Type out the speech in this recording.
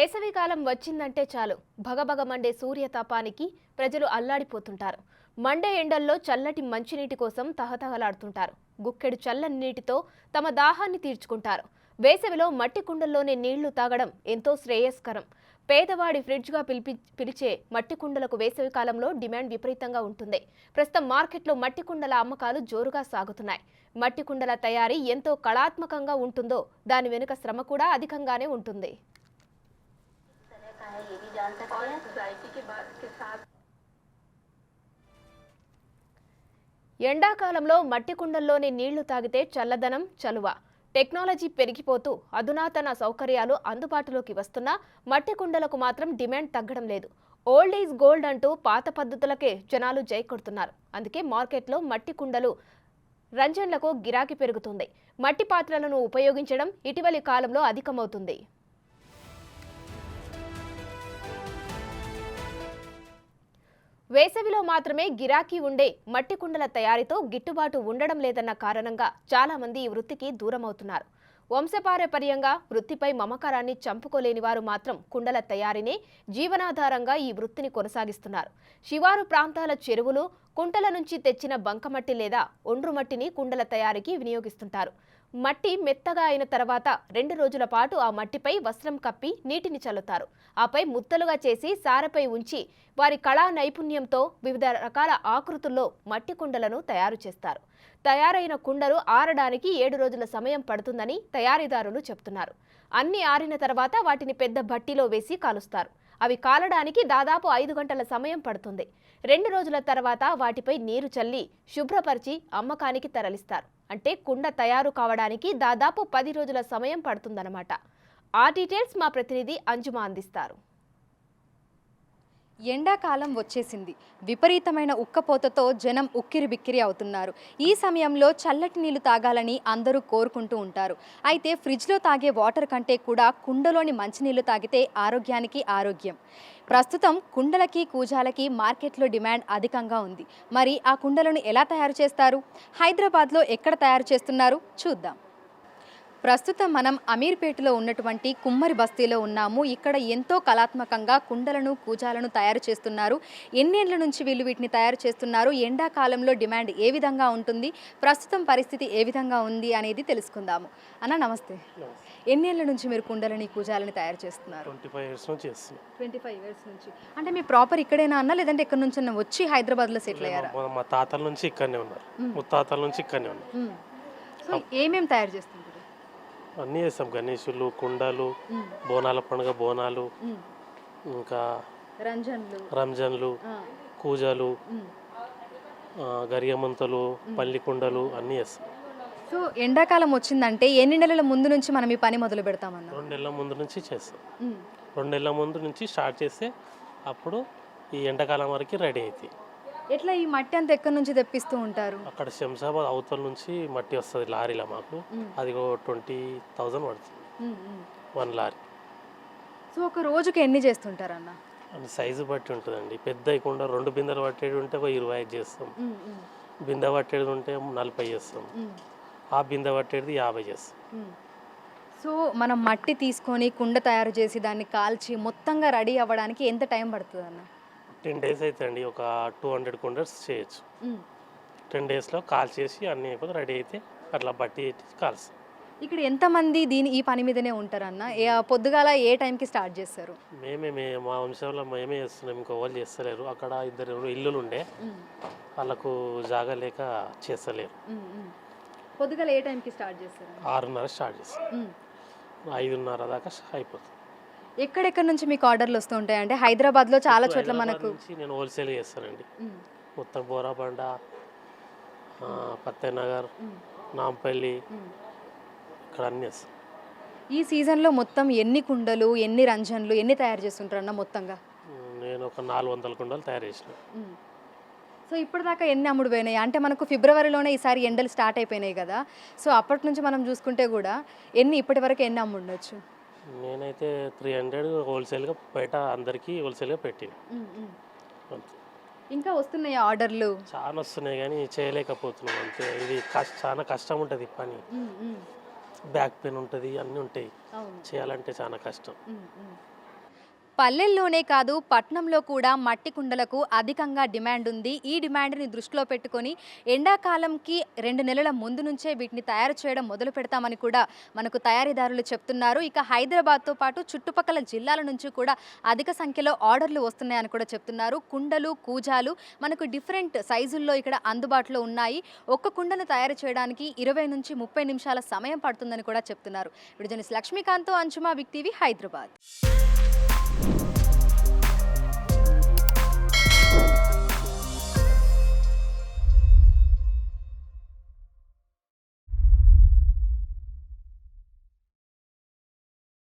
వేసవికాలం వచ్చిందంటే చాలు భగభగ మండే సూర్యతాపానికి ప్రజలు అల్లాడిపోతుంటారు. మండే ఎండల్లో చల్లటి మంచినీటి కోసం తహతహలాడుతుంటారు. గుక్కెడు చల్లని నీటితో తమ దాహాన్ని తీర్చుకుంటారు. వేసవిలో మట్టి కుండల్లోనే నీళ్లు తాగడం ఎంతో శ్రేయస్కరం. పేదవాడి ఫ్రిడ్జ్గా పిలిచే మట్టి కుండలకు వేసవికాలంలో డిమాండ్ విపరీతంగా ఉంటుంది. ప్రస్తుతం మార్కెట్లో మట్టి కుండల అమ్మకాలు జోరుగా సాగుతున్నాయి. మట్టి కుండల తయారీ ఎంతో కళాత్మకంగా ఉంటుందో దాని వెనుక శ్రమ కూడా అధికంగానే ఉంటుంది. ఎండాకాలంలో మట్టి కుండల్లోని నీళ్లు తాగితే చల్లదనం, చలువ. టెక్నాలజీ పెరిగిపోతూ అధునాతన సౌకర్యాలు అందుబాటులోకి వస్తున్నా మట్టి కుండలకు మాత్రం డిమాండ్ తగ్గడం లేదు. ఓల్డ్ ఈజ్ గోల్డ్ అంటూ పాత పద్ధతులకే జనాలు జై కొడుతున్నారు. అందుకే మార్కెట్లో మట్టి కుండలు రంజన్లకు గిరాకీ పెరుగుతుంది. మట్టి పాత్రలను ఉపయోగించడం ఇటీవలి కాలంలో అధికమవుతుంది. వేసవిలో మాత్రమే గిరాకీ ఉండే మట్టి కుండల తయారీతో గిట్టుబాటు ఉండడం లేదన్న కారణంగా చాలా మంది ఈ వృత్తికి దూరమవుతున్నారు. వంశపారంపర్యంగా వృత్తిపై మమకారాన్ని చంపుకోలేని వారు మాత్రం కుండల తయారీనే జీవనాధారంగా ఈ వృత్తిని కొనసాగిస్తున్నారు. శివారు ప్రాంతాల చెరువులు, కుంటల నుంచి తెచ్చిన బంకమట్టి లేదా ఒండ్రు మట్టిని కుండల తయారీకి వినియోగిస్తుంటారు. మట్టి మెత్తగా అయిన తర్వాత 2 రోజుల పాటు ఆ మట్టిపై వస్త్రం కప్పి నీటిని చల్లుతారు. ఆపై ముద్దలుగా చేసి సారెపై ఉంచి వారి కళా నైపుణ్యంతో వివిధ రకాల ఆకృతుల్లో మట్టి కుండలను తయారు చేస్తారు. తయారైన కుండలు ఆరడానికి 7 రోజుల సమయం పడుతుందని తయారీదారులు చెబుతున్నారు. అన్ని ఆరిన తర్వాత వాటిని పెద్ద భట్టిలో వేసి కాలుస్తారు. అవి కాలడానికి దాదాపు 5 గంటల సమయం పడుతుంది. 2 రోజుల తర్వాత వాటిపై నీరు చల్లి శుభ్రపరిచి అమ్మకానికి తరలిస్తారు. అంటే కుండ తయారు కావడానికి దాదాపు 10 రోజుల సమయం పడుతుందన్నమాట. ఆ డీటెయిల్స్ మా ప్రతినిధి అంజుమ అందిస్తారు. ఎండాకాలం వచ్చేసింది. విపరీతమైన ఉక్కపోతతో జనం ఉక్కిరి బిక్కిరి అవుతున్నారు. ఈ సమయంలో చల్లటి నీళ్లు తాగాలని అందరూ కోరుకుంటూ ఉంటారు. అయితే ఫ్రిడ్జ్లో తాగే వాటర్ కంటే కూడా కుండలోని మంచినీళ్లు తాగితే ఆరోగ్యానికి ఆరోగ్యం. ప్రస్తుతం కుండలకి, కూజాలకి మార్కెట్లో డిమాండ్ అధికంగా ఉంది. మరి ఆ కుండలను ఎలా తయారు చేస్తారు? హైదరాబాద్లో ఎక్కడ తయారు చేస్తున్నారు చూద్దాం. ప్రస్తుతం మనం అమీర్పేటలో ఉన్నటువంటి కుమ్మరి బస్తీలో ఉన్నాము. ఇక్కడ ఎంతో కళాత్మకంగా కుండలను, కూజాలను తయారు చేస్తున్నారు. ఎన్నేళ్ల నుంచి వీళ్ళు వీటిని తయారు చేస్తున్నారు, ఎండాకాలంలో డిమాండ్ ఏ విధంగా ఉంటుంది, ప్రస్తుతం పరిస్థితి ఏ విధంగా ఉంది అనేది తెలుసుకుందాము. అన్న నమస్తే. ఎన్నేళ్ల నుంచి మీరు కుండలని, కూజాలని తయారు చేస్తున్నారు? 25 years నుంచి చేస్తున్నాను. 25 years నుంచి. అంటే మీ ప్రాపర్ ఇక్కడేనా అన్న, లేదంటే ఎక్కడి నుంచి వచ్చి హైదరాబాద్లో సెటిల్ అయ్యారా? మా తాతల నుంచి ఇక్కడనే ఉన్నారు, ముత్తాతల నుంచి ఇక్కడనే ఉన్నారు. సో ఏమేమి తయారు చేస్తుంటారు? అన్నీ చేస్తాం. గణేషులు, కుండలు, బోనాల పండుగ బోనాలు, ఇంకా రంజన్లు, కూజాలు, గరియమంతలు, పల్లి కుండలు అన్నీ చేస్తాం. సో ఎండాకాలం వచ్చిందంటే ఎన్ని నెలల ముందు నుంచి మనం ఈ పని మొదలు పెడతామన్నా? 2 నెలల ముందు నుంచి చేస్తాం. 2 నెలల ముందు నుంచి స్టార్ట్ చేస్తే అప్పుడు ఈ ఎండాకాలం వరకు రెడీ అవుతాయి. ఎట్లా ఈ మట్టి అంతా ఎక్కడి నుంచి తెప్పిస్తూ ఉంటారు? అక్కడ శంషాబాద్ అవతల నుంచి మట్టి వస్తుంది లారీలో. మాకు అది 20,000 పడుతుంది 1 లారీ. సో ఒక రోజుకి ఎన్ని చేస్తుంటారు అన్న? అని సైజు బట్టి ఉంటుందండి. పెద్ద అయ్యకుండా 2 బిందెలు పట్టేది ఉంటే 25 చేస్తాం. బిందె పట్టేది ఉంటే 40 చేస్తాం. ఆ బిందె పట్టేది 50 చేస్తాం. సో మనం మట్టి తీసుకొని కుండ తయారు చేసి దాన్ని కాల్చి మొత్తంగా రెడీ అవ్వడానికి ఎంత టైం పడుతుంది అన్న? 10 days అవుతుంది. ఒక 200 కుండల్స్ చేయొచ్చు. 10 daysలో కాల్ చేసి అన్నీ అయిపోతే రెడీ అయితే అట్లా బట్టి కాల్స్. ఇక్కడ ఎంతమంది ఈ పని మీదనే ఉంటారన్న? పొద్దుగాల ఏ టైంకి స్టార్ట్ చేస్తారు? మా వంశంలో మేమే చేస్తున్నాం, ఇంకో వాళ్ళు చేస్తలేరు. అక్కడ 2 ఇల్లులు ఉండే వాళ్ళకు జాగా లేక చేస్తలేరు. పొద్దుగాల ఏ టైంకి స్టార్ట్ చేస్తారు? 6:30 స్టార్ట్ చేస్తాం, 5:30 దాకా అయిపోతుంది. ఎక్కడెక్కడ నుంచి మీకు ఆర్డర్లు వస్తూ ఉంటాయి? అంటే హైదరాబాద్లో చాలా చోట్ల మనకు. నేను హోల్సేల్ చేస్తానండి. మొత్తం బోరాబండ, పత్తేనగర్, నాంపల్లి, ఇక్కడ అన్నీ వస్తాయి. ఈ సీజన్లో మొత్తం ఎన్ని కుండలు, ఎన్ని రంజన్లు, ఎన్ని తయారు చేస్తుంటారు అన్న మొత్తంగా? నేను ఒక 400 కుండలు తయారు చేసిన. సో ఇప్పటిదాకా ఎన్ని అమ్ముడు పోయినాయి? అంటే మనకు ఫిబ్రవరిలోనే ఈసారి ఎండలు స్టార్ట్ అయిపోయినాయి కదా. సో అప్పటి నుంచి మనం చూసుకుంటే కూడా ఇప్పటి వరకు ఎన్ని అమ్ముండొచ్చు? నేనైతే 300 హోల్సేల్గా బయట అందరికీ హోల్సేల్గా పెట్టింది. ఇంకా వస్తున్నాయి ఆర్డర్లు? చాలా వస్తున్నాయి కానీ చేయలేకపోతున్నాం అంతే. ఇది చాలా కష్టం ఉంటుంది పని. ఉమ్, ఉమ్. బ్యాక్ పెయిన్ ఉంటుంది, అన్నీ ఉంటాయి, చేయాలంటే చాలా కష్టం. పల్లెల్లోనే కాదు పట్నంలో కూడా మట్టి కుండలకు అధికంగా డిమాండ్ ఉంది. ఈ డిమాండ్ని దృష్టిలో పెట్టుకొని ఎండాకాలంకి 2 నెలల ముందు నుంచే వీటిని తయారు చేయడం మొదలు పెడతామని కూడా మనకు తయారీదారులు చెప్తున్నారు. ఇక హైదరాబాద్తో పాటు చుట్టుపక్కల జిల్లాల నుంచి కూడా అధిక సంఖ్యలో ఆర్డర్లు వస్తున్నాయని కూడా చెప్తున్నారు. కుండలు, కూజాలు మనకు డిఫరెంట్ సైజుల్లో ఇక్కడ అందుబాటులో ఉన్నాయి. ఒక్క కుండను తయారు చేయడానికి 20 నుంచి 30 నిమిషాల సమయం పడుతుందని కూడా చెప్తున్నారు. వీడియో జర్నలిస్ట్ లక్ష్మీకాంత్తో అంజుమా, బిగ్ టీవీ, హైదరాబాద్.